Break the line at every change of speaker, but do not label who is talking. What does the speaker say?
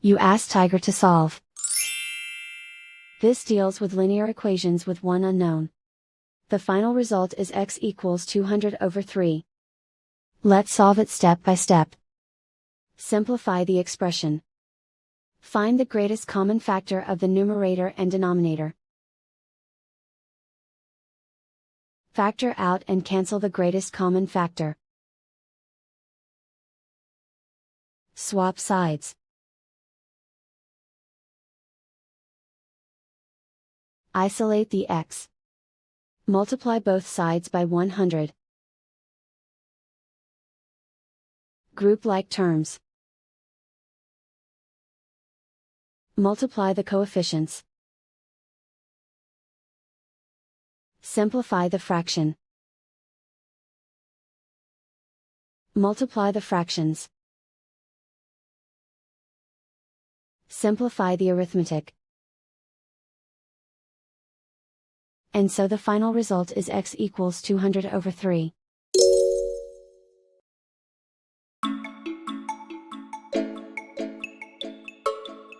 You ask Tiger to solve. This deals with linear equations with one unknown. The final result is x equals 200 over 3. Let's solve it step by step. Simplify the expression. Find the greatest common factor of the numerator and denominator. Factor out and cancel the greatest common factor. Swap sides. Isolate the x. Multiply both sides by 100. Group like terms. Multiply the coefficients. Simplify the fraction. Multiply the fractions. Simplify the arithmetic. And so the final result is x equals 200 over 3.